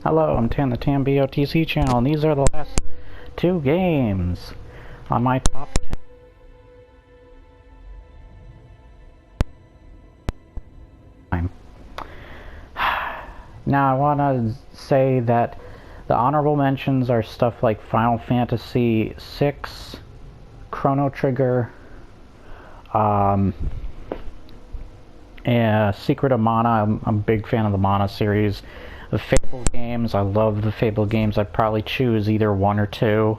Hello, I'm Tam, the TamBoTC channel, and these are the last two games on my top 10. Now, I want to say that the honorable mentions are stuff like Final Fantasy VI, Chrono Trigger, and Secret of Mana. I'm a big fan of the Mana series. The Fable games, I love the Fable games. I'd probably choose either one or two.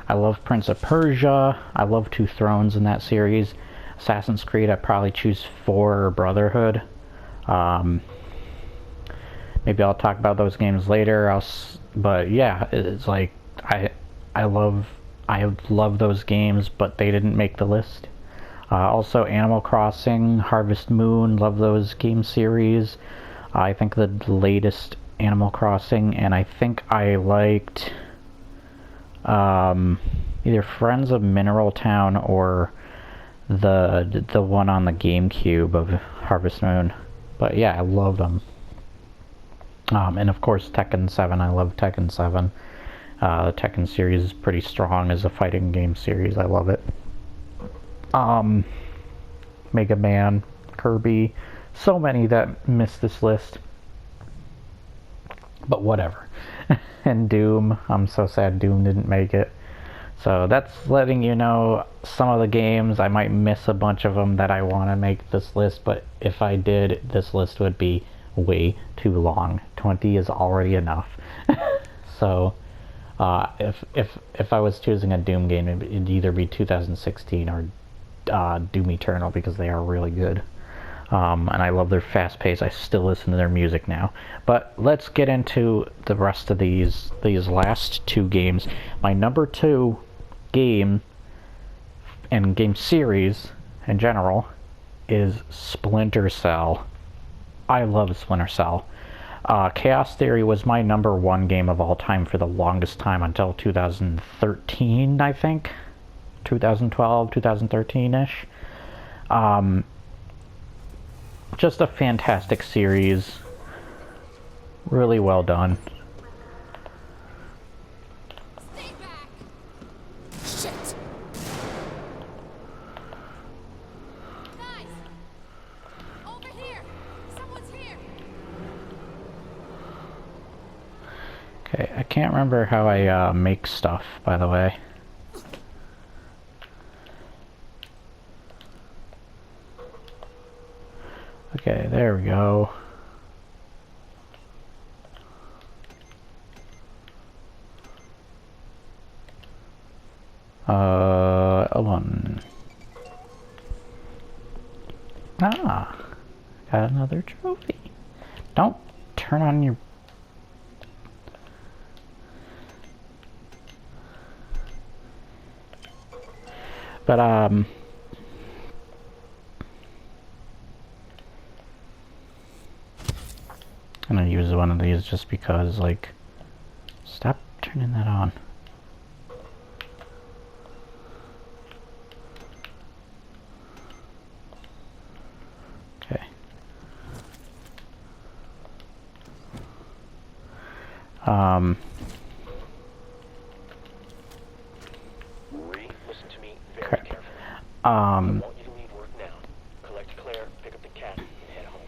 I love Prince of Persia. I love Two Thrones in that series. Assassin's Creed, I'd probably choose 4 or Brotherhood. Maybe I'll talk about those games later. But yeah, it's like I love those games, but they didn't make the list. Also, Animal Crossing, Harvest Moon, love those game series. I think the latest Animal Crossing, and I think I liked either Friends of Mineral Town or the one on the GameCube of Harvest Moon. But yeah, I love them. And of course Tekken 7, I love Tekken 7. The Tekken series is pretty strong as a fighting game series, I love it. Mega Man, Kirby, so many that missed this list. But whatever. And Doom, I'm so sad Doom didn't make it. So that's letting you know some of the games. I might miss a bunch of them that I want to make this list, but if I did, this list would be way too long. 20 is already enough. So if I was choosing a Doom game, it'd either be 2016 or Doom Eternal, because they are really good. And I love their fast pace. I still listen to their music now. But let's get into the rest of these last two games. My number 2 game and game series in general is Splinter Cell. I love Splinter Cell. Chaos Theory was my number 1 game of all time for the longest time, until 2013, I think. 2012, 2013-ish. Just a fantastic series. Really well done. Stay back. Shit. Guys, over here. Someone's here. Okay, I can't remember how I make stuff, by the way. Okay, there we go. One. Ah, got another trophy. Don't turn on your... But, I'm gonna use one of these just because, like, stop turning that on. Okay. Listen to me very Crap. carefully. I want you to leave work now. Collect Claire, pick up the cat, and head home.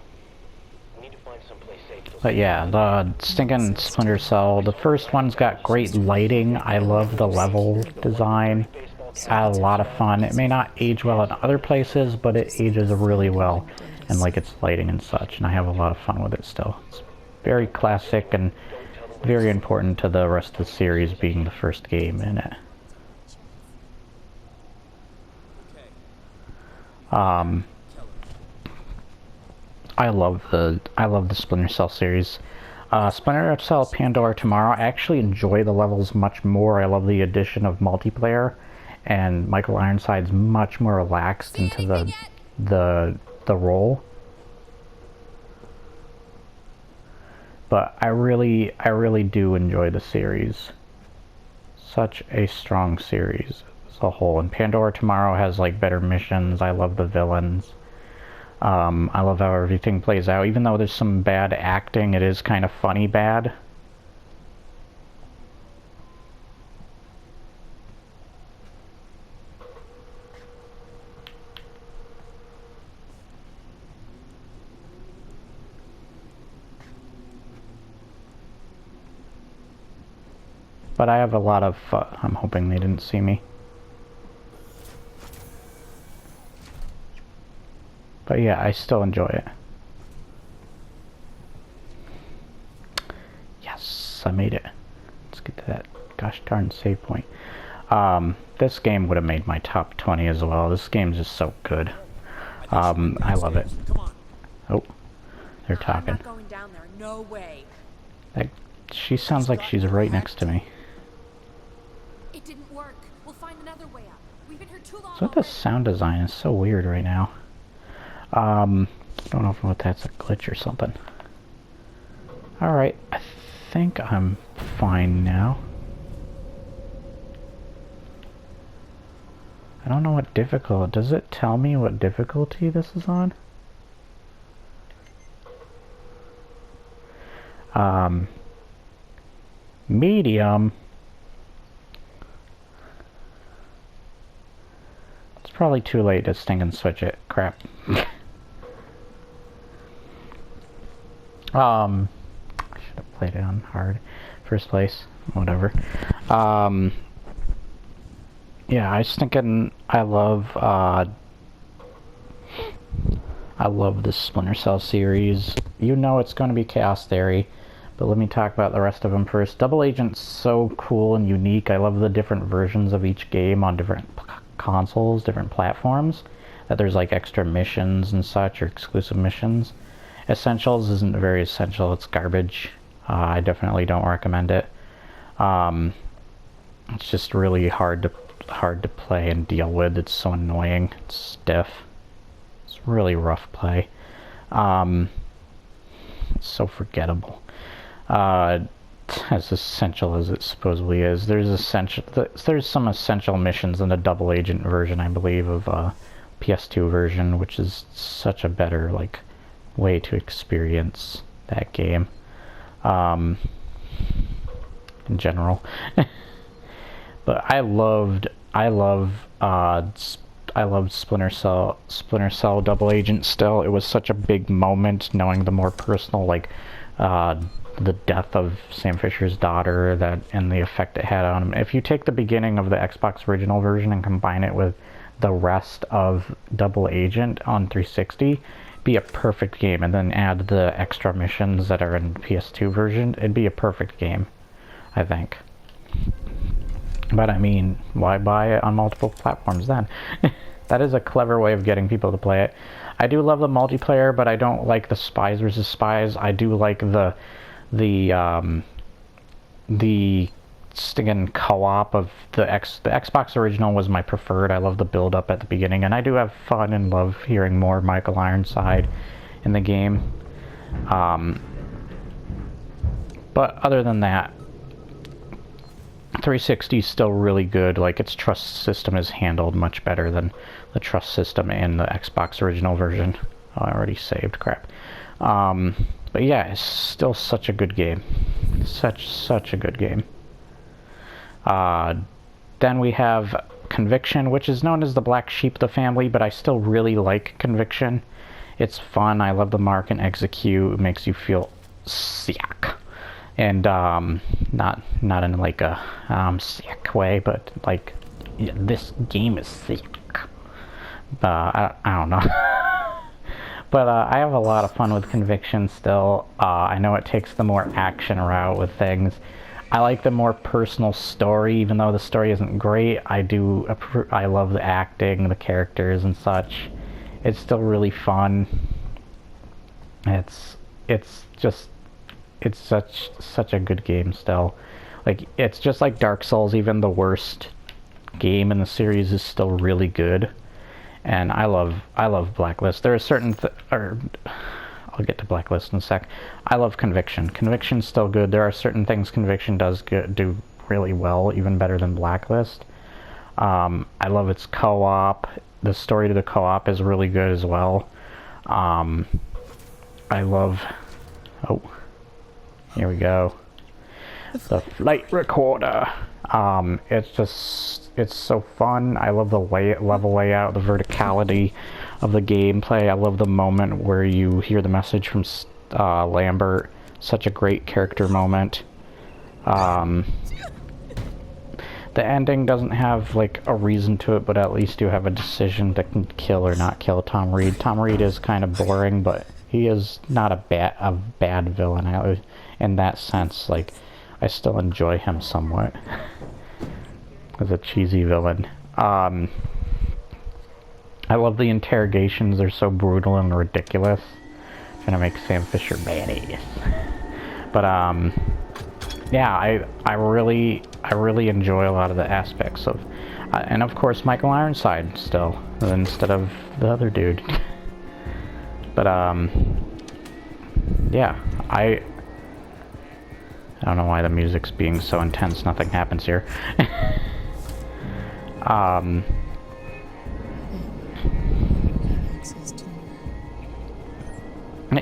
We need to find someplace safe. But yeah, the stinking Splinter Cell, the first one's got great lighting. I love the level design. It's had a lot of fun. It may not age well in other places, but it ages really well, and like its lighting and such, and I have a lot of fun with it still. It's very classic and very important to the rest of the series, being the first game in it. I love the Splinter Cell series. Splinter Cell Pandora Tomorrow, I actually enjoy the levels much more. I love the addition of multiplayer, and Michael Ironside's much more relaxed into the role. But I really do enjoy the series. Such a strong series as a whole. And Pandora Tomorrow has like better missions. I love the villains. I love how everything plays out. Even though there's some bad acting, it is kind of funny bad. but I have a lot of fun. I'm hoping they didn't see me. But yeah, I still enjoy it. Yes, I made it. Let's get to that gosh darn save point. This game would have made my top 20 as well. This game's just so good. I love it. Oh, they're I'm talking. not going down there. No way. She sounds like she's right next to me. It didn't work. We'll find another way up. We've been here too long. So the sound design is so weird right now. I don't know if that's a glitch or something. Alright, I think I'm fine now. I don't know what difficult. Does it tell me what difficulty this is on? Medium. It's probably too late to sting and switch it. Crap. I should have played it on hard. First place. Whatever. Yeah, I was thinking I love this Splinter Cell series. You know it's going to be Chaos Theory, but let me talk about the rest of them first. Double Agent's so cool and unique. I love the different versions of each game on different consoles, different platforms, that there's like extra missions and such, or exclusive missions. Essentials isn't very essential, it's garbage. I definitely don't recommend it. It's just really hard to play and deal with. It's so annoying. It's stiff. It's really rough play. It's so forgettable. As essential as it supposedly is. There's some essential missions in the Double Agent version, I believe, of PS2 version, which is such a better way to experience that game. In general. But I loved Splinter Cell Double Agent still. It was such a big moment knowing the more personal, the death of Sam Fisher's daughter, and the effect it had on him. If you take the beginning of the Xbox original version and combine it with the rest of Double Agent on 360, be a perfect game, and then add the extra missions that are in PS2 version, it'd be a perfect game, I think. But I mean, why buy it on multiple platforms then? That is a clever way of getting people to play it. I do love the multiplayer, but I don't like the spies versus spies. I do like the stinging co-op of the Xbox original was my preferred. I love the build up at the beginning, and I do have fun and love hearing more Michael Ironside in the game. But other than that, 360 is still really good. Its trust system is handled much better than the trust system in the Xbox original version. Oh, I already saved, crap. But yeah, it's still such a good game. Such a good game. Then we have Conviction, which is known as the black sheep of the family, but I still really like Conviction. It's fun. I love the mark and execute. It makes you feel sick. And not in a sick way, but yeah, this game is sick. I don't know. But I have a lot of fun with Conviction still. I know it takes the more action route with things. I like the more personal story, even though the story isn't great. I love the acting, the characters and such. It's still really fun. It's such a good game still. It's just like Dark Souls. Even the worst game in the series is still really good. And I love Blacklist. There are certain I'll get to Blacklist in a sec. I love Conviction. Conviction's still good. There are certain things Conviction does do really well, even better than Blacklist. I love its co-op. The story to the co-op is really good as well. I love... Oh, here we go. The flight recorder. It's so fun. I love the level layout, the verticality of the gameplay. I love the moment where you hear the message from Lambert. Such a great character moment. The ending doesn't have like a reason to it, but at least you have a decision that can kill or not kill Tom Reed. Tom Reed is kind of boring, but he is not a bad villain. In that sense, like, I still enjoy him somewhat as a cheesy villain. I love the interrogations. They're so brutal and ridiculous. Trying to make Sam Fisher badass. But yeah, I really enjoy a lot of the aspects of, and of course Michael Ironside still instead of the other dude. But yeah, I don't know why the music's being so intense. Nothing happens here.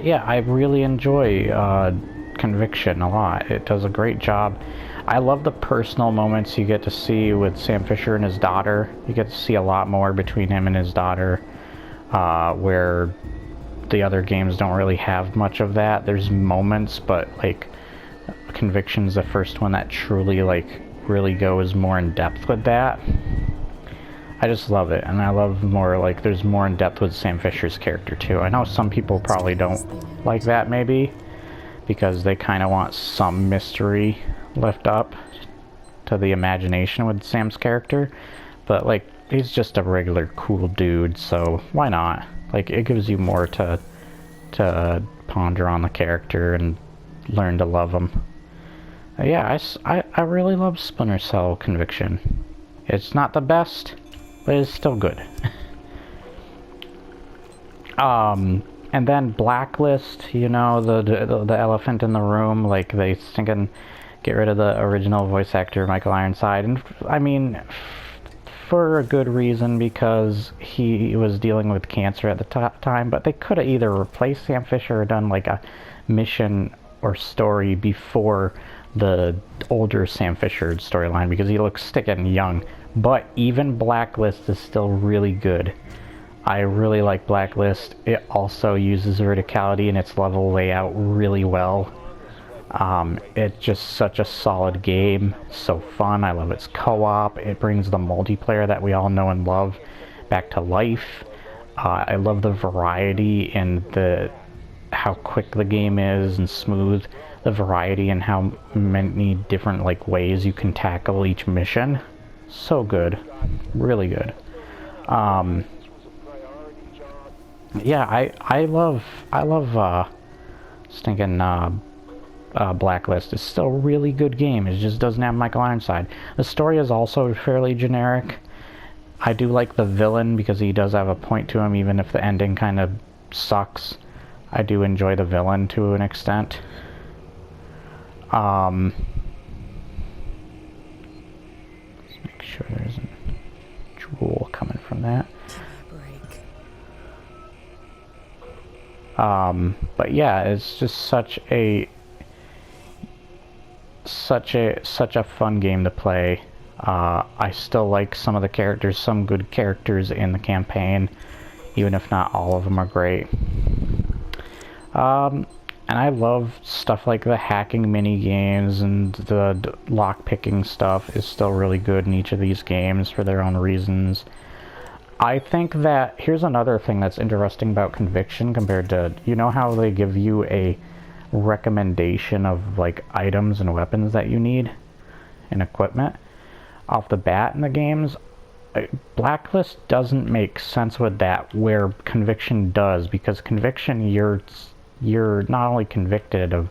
Yeah, I really enjoy Conviction a lot. It does a great job. I love the personal moments you get to see with Sam Fisher and his daughter. You get to see a lot more between him and his daughter, where the other games don't really have much of that. There's moments, but like Conviction's the first one that truly like really goes more in depth with that. I just love it, and I love more like there's more in depth with Sam Fisher's character too. I know some people probably don't like that maybe, because they kind of want some mystery left up to the imagination with Sam's character, but like he's just a regular cool dude, so why not? Like, it gives you more to ponder on the character and learn to love him. Yeah, I really love Splinter Cell Conviction. It's not the best, but it's still good. And then Blacklist, you know, the elephant in the room, like they thinking get rid of the original voice actor Michael Ironside, and I mean for a good reason, because he was dealing with cancer at the time, but they could have either replaced Sam Fisher or done like a mission or story before the older Sam Fisher storyline, because he looks sticking young. But even Blacklist is still really good. I really like Blacklist. It also uses verticality in its level layout really well. It's just such a solid game. So fun. I love its co-op. It brings the multiplayer that we all know and love back to life. I love the variety and how quick the game is and smooth. The variety and how many different like ways you can tackle each mission. So good. Really good. Yeah, I love stinking Blacklist. It's still a really good game. It just doesn't have Michael Ironside. The story is also fairly generic. I do like the villain because he does have a point to him, even if the ending kind of sucks. I do enjoy the villain to an extent. Let's make sure there isn't drool coming from that. But yeah, it's just such a fun game to play. I still like some of the characters, some good characters in the campaign, even if not all of them are great. And I love stuff like the hacking mini games, and the lock-picking stuff is still really good in each of these games for their own reasons. I think that here's another thing that's interesting about Conviction compared to, you know how they give you a recommendation of like items and weapons that you need and equipment off the bat in the games? Blacklist doesn't make sense with that, where Conviction does, because Conviction you're not only convicted of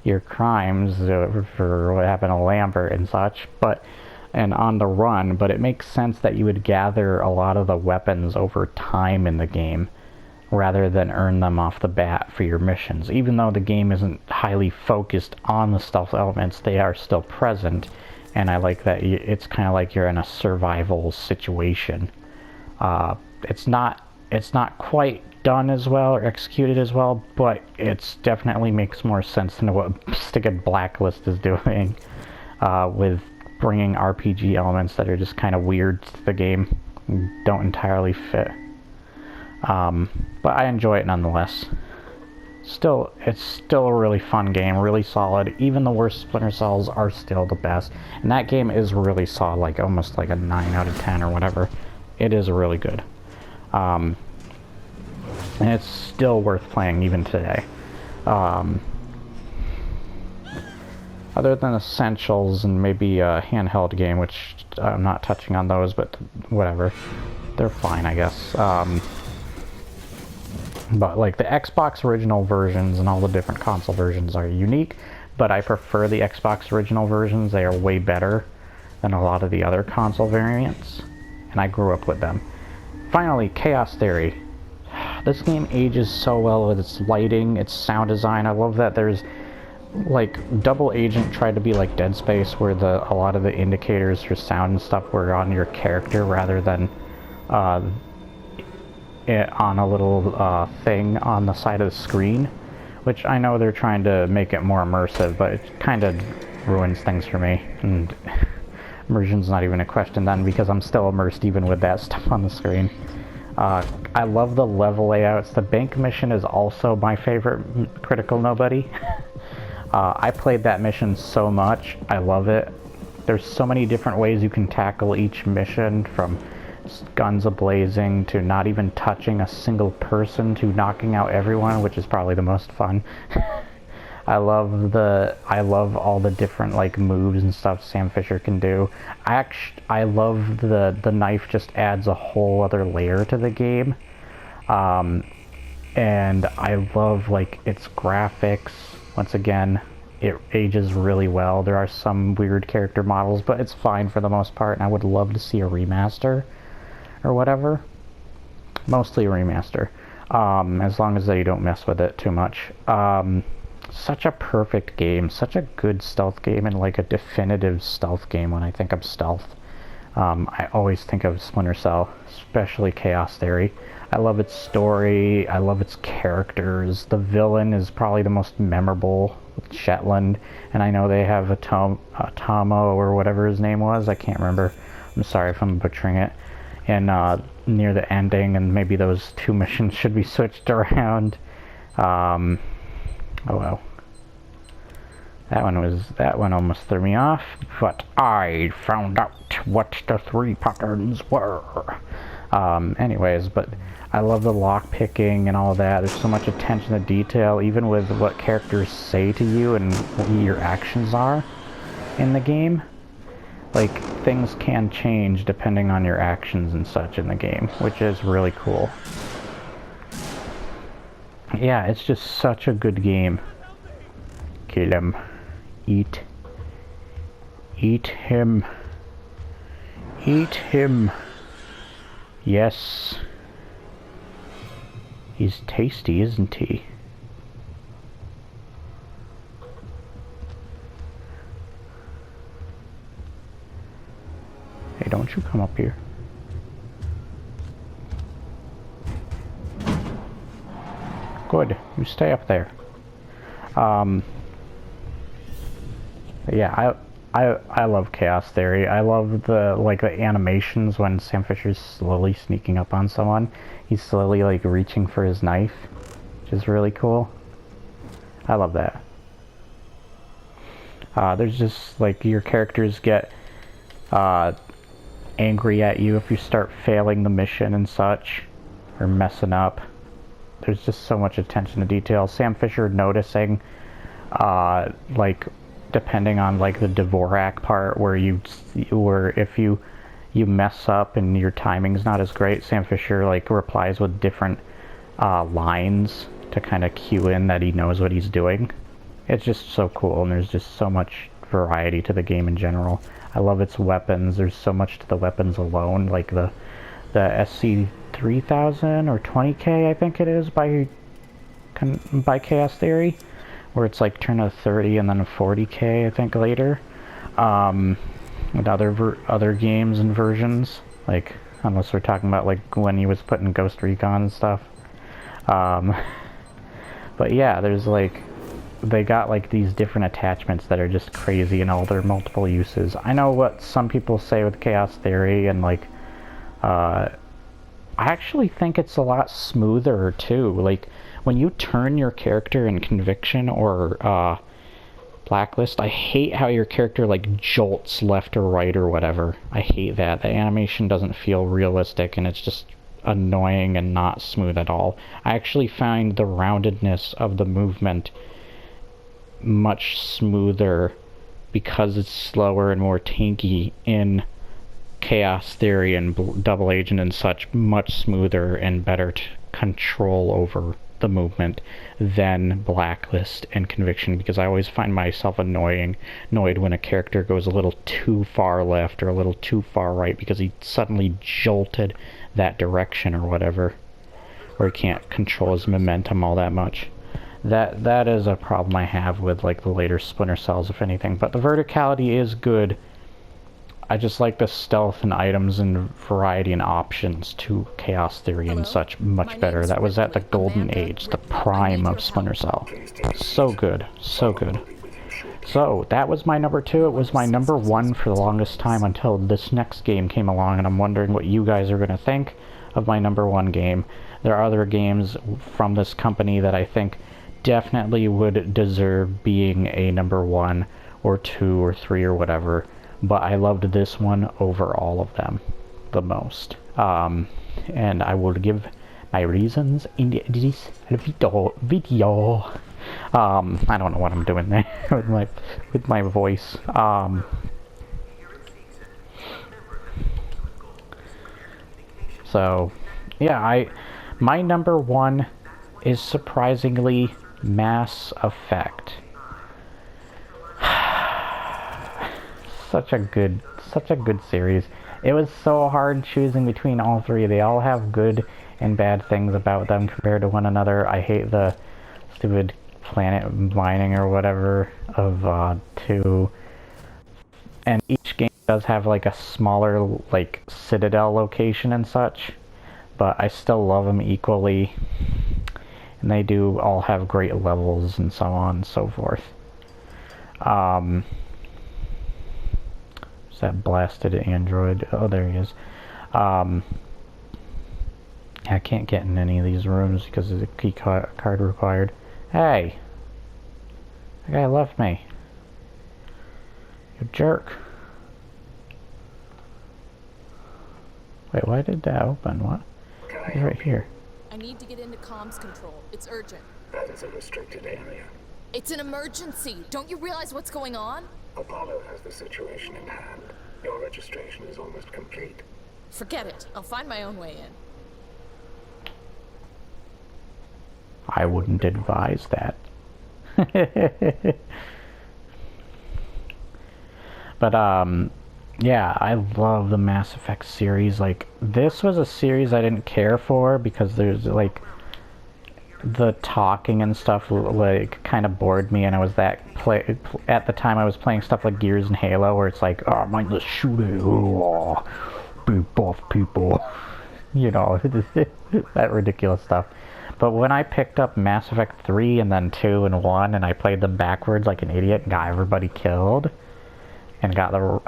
your crimes for what happened to Lambert and such, and on the run, but it makes sense that you would gather a lot of the weapons over time in the game rather than earn them off the bat for your missions. Even though the game isn't highly focused on the stealth elements, they are still present, and I like that it's kind of like you're in a survival situation. It's not quite done as well or executed as well, but it's definitely makes more sense than what sticking Blacklist is doing, with bringing RPG elements that are just kind of weird to the game, don't entirely fit. But I enjoy it nonetheless. it's still a really fun game, really solid. Even the worst Splinter Cells are still the best. And that game is really solid, like almost like a 9 out of 10 or whatever. It is really good. And it's still worth playing even today. Other than Essentials and maybe a handheld game, which I'm not touching on those, but whatever. They're fine, I guess. But like the Xbox original versions and all the different console versions are unique, but I prefer the Xbox original versions. They are way better than a lot of the other console variants, and I grew up with them. Finally, Chaos Theory. This game ages so well with its lighting, its sound design. I love that there's like Double Agent tried to be like Dead Space, where a lot of the indicators for sound and stuff were on your character rather than on a little thing on the side of the screen, which I know they're trying to make it more immersive, but it kind of ruins things for me, and immersion's not even a question then, because I'm still immersed even with that stuff on the screen. I love the level layouts. The bank mission is also my favorite Critical Nobody. I played that mission so much. I love it. There's so many different ways you can tackle each mission, from guns a-blazing to not even touching a single person to knocking out everyone, which is probably the most fun. I love all the different like moves and stuff Sam Fisher can do. I love the knife just adds a whole other layer to the game. And I love like its graphics. Once again, it ages really well. There are some weird character models, but it's fine for the most part, and I would love to see a remaster or whatever. Mostly a remaster, as long as they don't mess with it too much. Such a perfect game, such a good stealth game, and like a definitive stealth game. When I think of stealth, I always think of Splinter Cell, especially Chaos Theory. I love its story, I love its characters. The villain is probably the most memorable, with Shetland, and I know they have a Tomo or whatever his name was, I can't remember. I'm sorry if I'm butchering it. And near the ending, and maybe those two missions should be switched around. Oh well. That one almost threw me off, but I found out what the 3 patterns were. Anyways, but I love the lock picking and all that. There's so much attention to detail, even with what characters say to you and what your actions are in the game. Like, things can change depending on your actions and such in the game, which is really cool. Yeah, it's just such a good game. Kill him. Eat. Eat him. Eat him. Yes. He's tasty, isn't he? Hey, don't you come up here. Good. You stay up there. Yeah, I love Chaos Theory. I love the animations when Sam Fisher's slowly sneaking up on someone. He's slowly like reaching for his knife, which is really cool. I love that. There's just like your characters get angry at you if you start failing the mission and such, or messing up. There's just so much attention to detail. Sam Fisher noticing, like, depending on like the Dvorak part where if you mess up and your timing's not as great, Sam Fisher like replies with different lines to kind of cue in that he knows what he's doing. It's just so cool, and there's just so much variety to the game in general. I love its weapons. There's so much to the weapons alone, like the SC3000 or 20K, I think it is, by Chaos Theory, where it's like turn a 30 and then a 40K, I think, later. With other games and versions, like, unless we're talking about like when he was putting Ghost Recon and stuff. But yeah, there's like, they got like these different attachments that are just crazy in all their multiple uses. I know what some people say with Chaos Theory, and like, I actually think it's a lot smoother too. Like, when you turn your character in Conviction or Blacklist, I hate how your character like jolts left or right or whatever. I hate that. The animation doesn't feel realistic and it's just annoying and not smooth at all. I actually find the roundedness of the movement much smoother because it's slower and more tanky in Chaos Theory and Double Agent and such, much smoother and better to control over the movement than Blacklist and Conviction, because I always find myself annoyed when a character goes a little too far left or a little too far right because he suddenly jolted that direction or whatever, or he can't control his momentum all that much. That is a problem I have with like the later Splinter Cells, if anything. But the verticality is good. I just like the stealth and items and variety and options to Chaos Theory and such much better. That was at the golden age, the prime of Splinter Cell. So good, so good. So, that was my number 2. It was my number 1 for the longest time until this next game came along, and I'm wondering what you guys are going to think of my number 1 game. There are other games from this company that I think definitely would deserve being a number 1 or 2 or 3 or whatever, but I loved this one over all of them the most. And I will give my reasons in this video. I don't know what I'm doing there with my voice. So yeah, my number 1 is surprisingly Mass Effect. Such a good series. It was so hard choosing between all 3. They all have good and bad things about them compared to one another. I hate the stupid planet mining or whatever of 2. And each game does have like a smaller like citadel location and such, but I still love them equally. And they do all have great levels and so on and so forth. Is that blasted android? Oh, there he is. I can't get in any of these rooms because there's a key card required. Hey! That guy left me. You jerk. Wait, why did that open? What? He's right here. I need to get into comms control. It's urgent. That is a restricted area. It's an emergency. Don't you realize what's going on? Apollo has the situation in hand. Your registration is almost complete. Forget it. I'll find my own way in. I wouldn't advise that. But, yeah, I love the Mass Effect series. Like, this was a series I didn't care for because there's, like, the talking and stuff, like, kind of bored me, and I was at the time I was playing stuff like Gears and Halo, where it's like, oh, mindless shooting, oh, beep off people, you know, that ridiculous stuff. But when I picked up Mass Effect 3 and then 2 and 1, and I played them backwards like an idiot and got everybody killed, and got the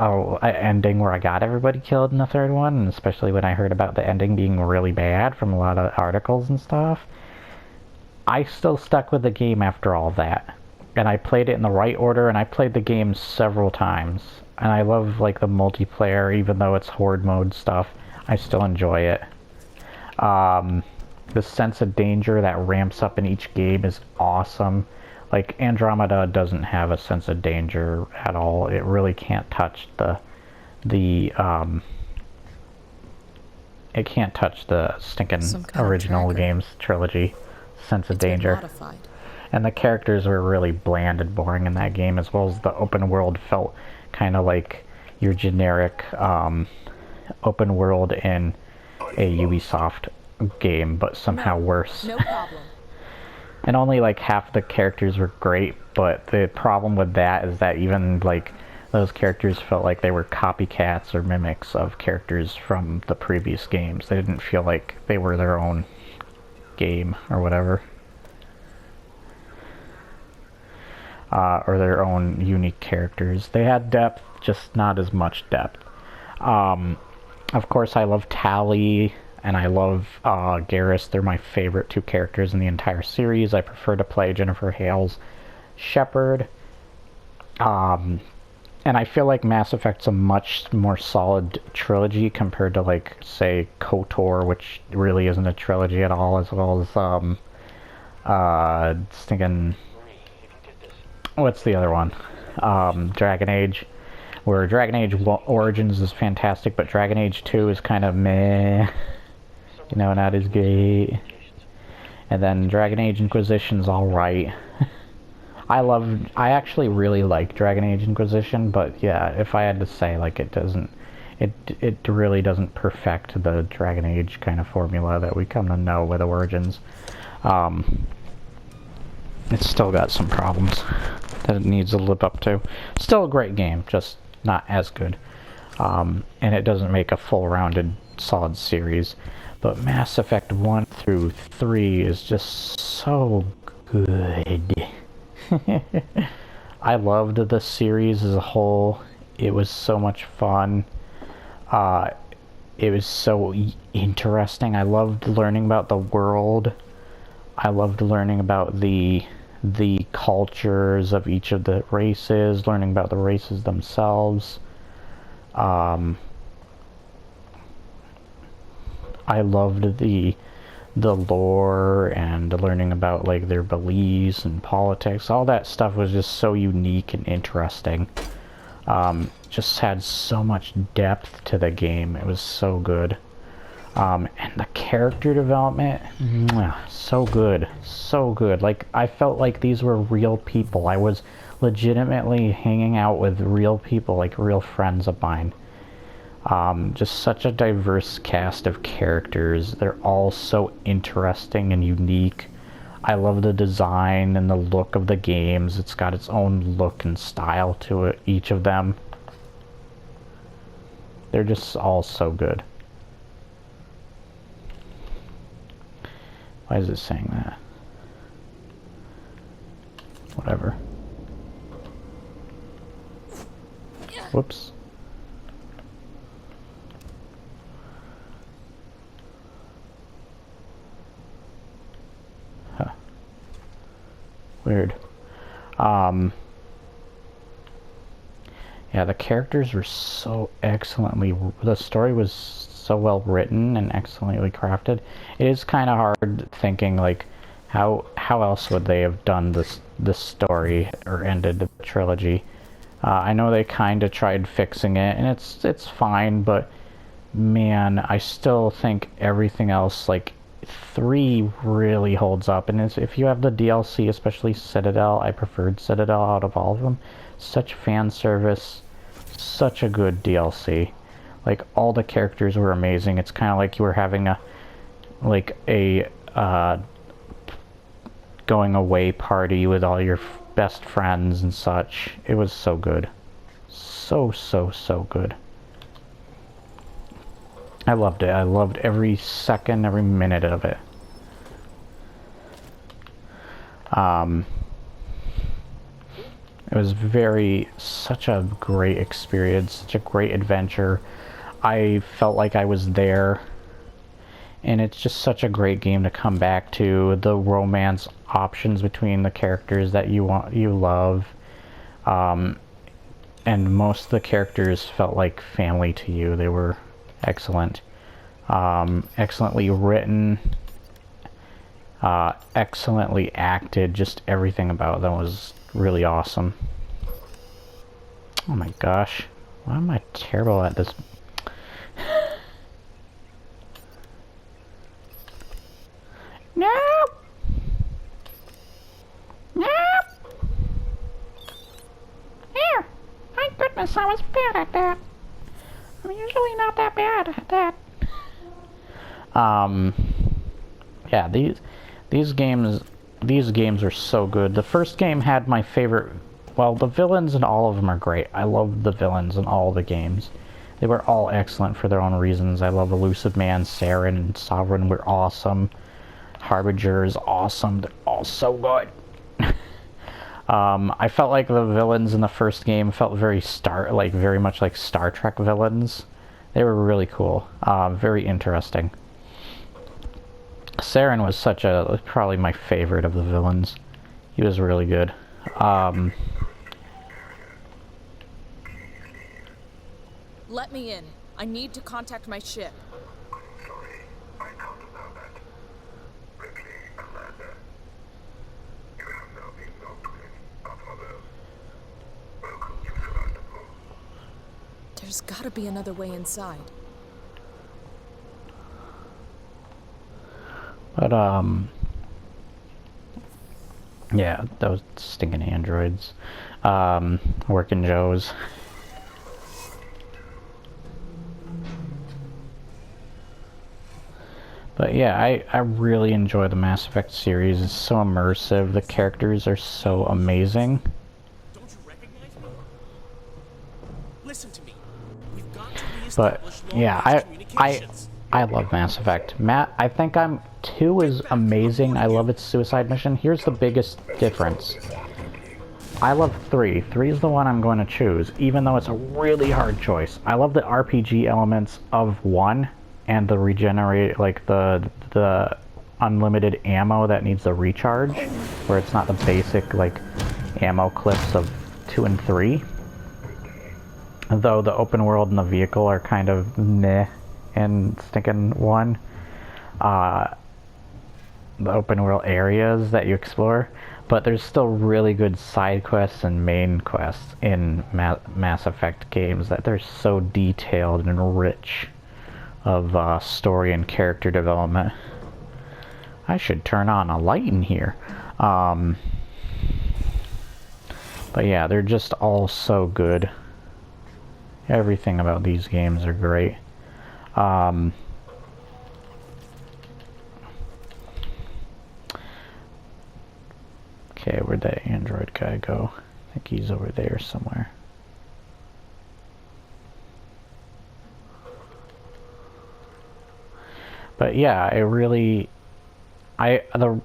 ending where I got everybody killed in the third one, and especially when I heard about the ending being really bad from a lot of articles and stuff, I still stuck with the game after all that. And I played it in the right order, and I played the game several times. And I love, like, the multiplayer, even though it's horde mode stuff. I still enjoy it. The sense of danger that ramps up in each game is awesome. Like, Andromeda doesn't have a sense of danger at all. It really can't touch it can't touch the stinking original games trilogy sense of danger. Modified. And the characters were really bland and boring in that game, as well as the open world felt kind of like your generic open world in a Ubisoft game, but somehow worse. No problem. And only like half the characters were great, but the problem with that is that even like those characters felt like they were copycats or mimics of characters from the previous games. They didn't feel like they were their own game or whatever. Or their own unique characters. They had depth, just not as much depth. Of course, I love Tali, and I love Garrus. They're my favorite two characters in the entire series. I prefer to play Jennifer Hale's Shepard. And I feel like Mass Effect's a much more solid trilogy compared to, like, say, KOTOR, which really isn't a trilogy at all, as well as, thinking, what's the other one? Dragon Age, where Dragon Age Origins is fantastic, but Dragon Age 2 is kind of meh, you know, not as great. And then Dragon Age Inquisition's alright. I actually really like Dragon Age Inquisition, but yeah, if I had to say, like, it really doesn't perfect the Dragon Age kind of formula that we come to know with Origins. It's still got some problems that it needs to live up to. Still a great game, just not as good. And it doesn't make a full-rounded, solid series. But Mass Effect 1 through 3 is just so good. I loved the series as a whole. It was so much fun. It was so interesting. I loved learning about the world. I loved learning about the cultures of each of the races, learning about the races themselves. I loved the lore and learning about, like, their beliefs and politics. All that stuff was just so unique and interesting. Just had so much depth to the game. It was so good. And the character development, so good. So good. Like, I felt like these were real people. I was legitimately hanging out with real people, like real friends of mine. Just such a diverse cast of characters. They're all so interesting and unique. I love the design and the look of the games. It's got its own look and style to it, each of them. They're just all so good. Why is it saying that? Whatever. Whoops. Huh. Weird. Yeah, the characters were so excellently... The story was so well written and excellently crafted. It is kind of hard thinking, like, how else would they have done this story or ended the trilogy? I know they kind of tried fixing it, and it's fine, but man, I still think everything else, like, 3 really holds up. And if you have the DLC, especially Citadel, I preferred Citadel out of all of them. Such fan service, such a good DLC. Like, all the characters were amazing. It's kind of like you were having a going away party with all your best friends and such. It was so good. So good. I loved it. I loved every second, every minute of it. It was such a great experience, such a great adventure. I felt like I was there. And it's just such a great game to come back to. The romance options between the characters that you love. And most of the characters felt like family to you. They were excellent. Excellently written. Excellently acted. Just everything about them was really awesome. Oh my gosh. Why am I terrible at this? No! No! Here! Thank goodness I was bad at that. I'm usually not that bad at that. Yeah, these games are so good. The first game had my favorite... Well, the villains in all of them are great. I love the villains in all the games. They were all excellent for their own reasons. I love Elusive Man, Saren, and Sovereign were awesome. Harbinger is awesome. They're all so good. I felt like the villains in the first game felt very much like Star Trek villains. They were really cool. Very interesting. Saren was probably my favorite of the villains. He was really good. Let me in. I need to contact my ship. Sorry, I can't allow that. Ripley, Amanda, you have now been locked with Apollo. Welcome to Sevastopol. There's gotta be another way inside. But, yeah, those stinking androids. Working Joes. But yeah, I really enjoy the Mass Effect series. It's so immersive. The characters are so amazing. Don't you recognize me? Listen to me. We've got to But reestablish yeah, long-range communications. I love Mass Effect. I think 2 is amazing. I love its suicide mission. Here's the biggest difference. I love 3. 3 is the one I'm going to choose, even though it's a really hard choice. I love the RPG elements of 1 and the regenerate, like the unlimited ammo that needs a recharge, where it's not the basic like ammo clips of 2 and 3. Though the open world and the vehicle are kind of meh in stinking 1. The open world areas that you explore, but there's still really good side quests and main quests in Mass Effect games that they're so detailed and rich of story and character development. I should turn on a light in here. But yeah, they're just all so good. Everything about these games are great. Okay, where'd that android guy go? I think he's over there somewhere. But yeah,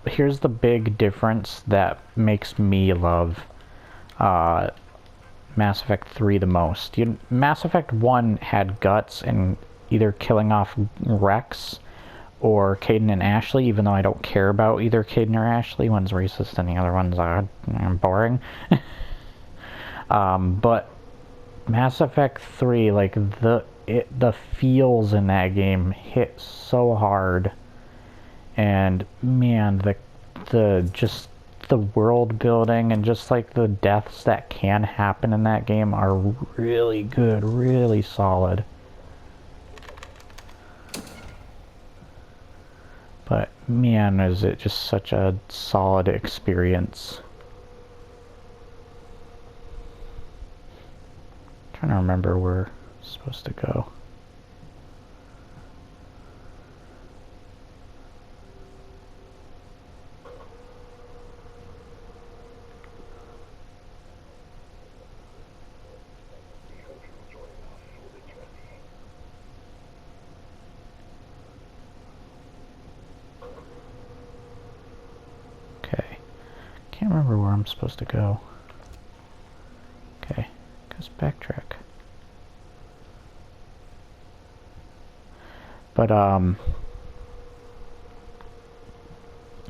here's the big difference that makes me love Mass Effect 3 the most. Mass Effect 1 had guts and either killing off Rex or Caden and Ashley, even though I don't care about either Caden or Ashley. One's racist and the other one's boring. But Mass Effect 3, like the feels in that game hit so hard, and man, the world building and just like the deaths that can happen in that game are really good, really solid. But man, is it just such a solid experience. I'm trying to remember where we're supposed to go. Okay, can't remember where I'm supposed to go. Okay, let's backtrack. But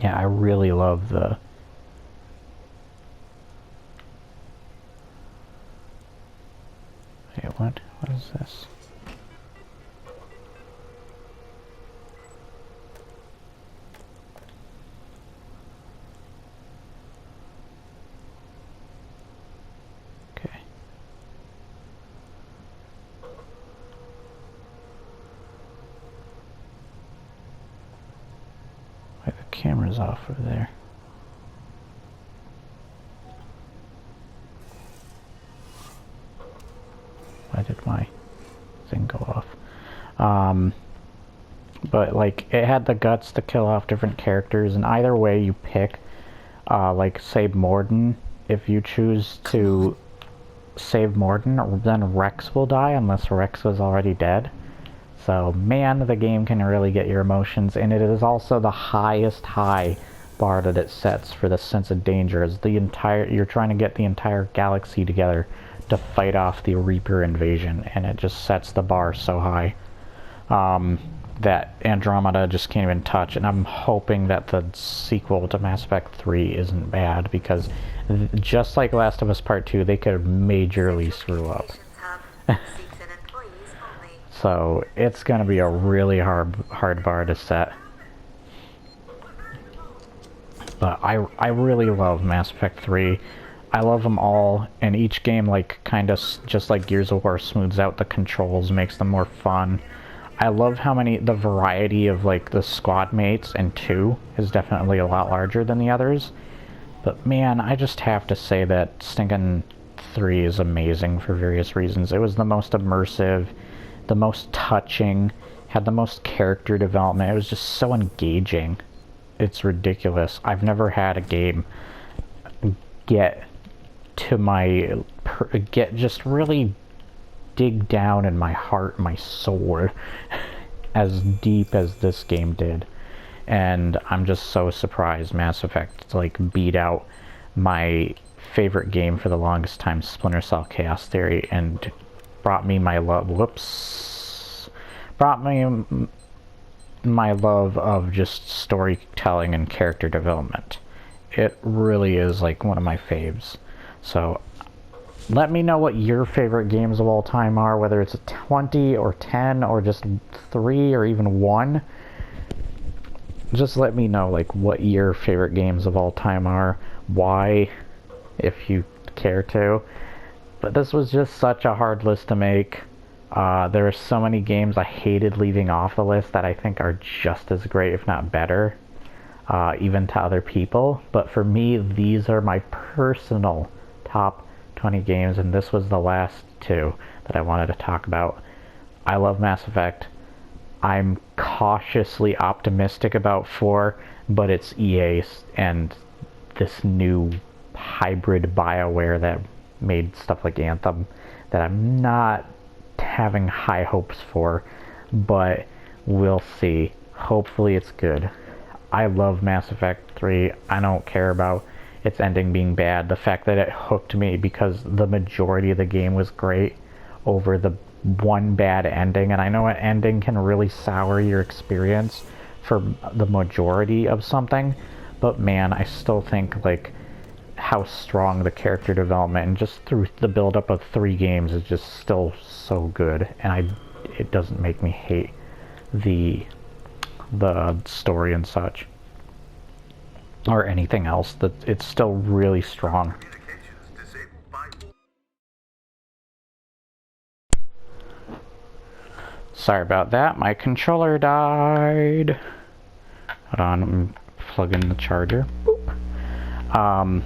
yeah, I really love the wait, what is this? Okay. Wait, the camera's off over there. Why did my thing go off? But like, it had the guts to kill off different characters, and either way you pick, like save Morden, if you choose to save Morden, then Rex will die unless Rex was already dead. So man, the game can really get your emotions, and it is also the highest high bar that it sets for the sense of danger. Is you're trying to get the entire galaxy together to fight off the Reaper invasion, and it just sets the bar so high. that Andromeda just can't even touch, and I'm hoping that the sequel to Mass Effect 3 isn't bad, because just like Last of Us Part 2, they could majorly screw up. So it's gonna be a really hard bar to set. But I really love Mass Effect 3. I love them all, and each game, like, kind of just like Gears of War, smooths out the controls, makes them more fun. I love how the variety of, like, the squad mates in 2 is definitely a lot larger than the others. But man, I just have to say that stinking 3 is amazing for various reasons. It was the most immersive, the most touching, had the most character development. It was just so engaging. It's ridiculous. I've never had a game get to just really dig down in my heart, my soul, as deep as this game did. And I'm just so surprised Mass Effect, like, beat out my favorite game for the longest time, Splinter Cell Chaos Theory, and brought me my love, brought me my love of just storytelling and character development. It really is, like, one of my faves. So let me know what your favorite games of all time are, whether it's a 20 or 10 or just 3 or even 1. Just let me know, like, what your favorite games of all time are, why, if you care to. But this was just such a hard list to make. There are so many games I hated leaving off the list that I think are just as great, if not better, even to other people. But for me, these are my personal top 20 games, and this was the last 2 that I wanted to talk about. I love Mass Effect. I'm cautiously optimistic about 4, but it's EA and this new hybrid BioWare that made stuff like Anthem that I'm not having high hopes for, but we'll see. Hopefully it's good. I love Mass Effect 3. I don't care about its ending being bad. The fact that it hooked me because the majority of the game was great over the one bad ending, and I know an ending can really sour your experience for the majority of something, but man, I still think, like, how strong the character development and just through the build-up of 3 games is just still so good, and it doesn't make me hate the story and such or anything else. That it's still really strong. Sorry about that, my controller died. Hold on, let me plug in the charger. Boop.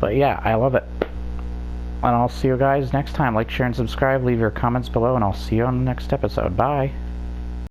But yeah, I love it. And I'll see you guys next time. Like, share, and subscribe. Leave your comments below, and I'll see you on the next episode. Bye.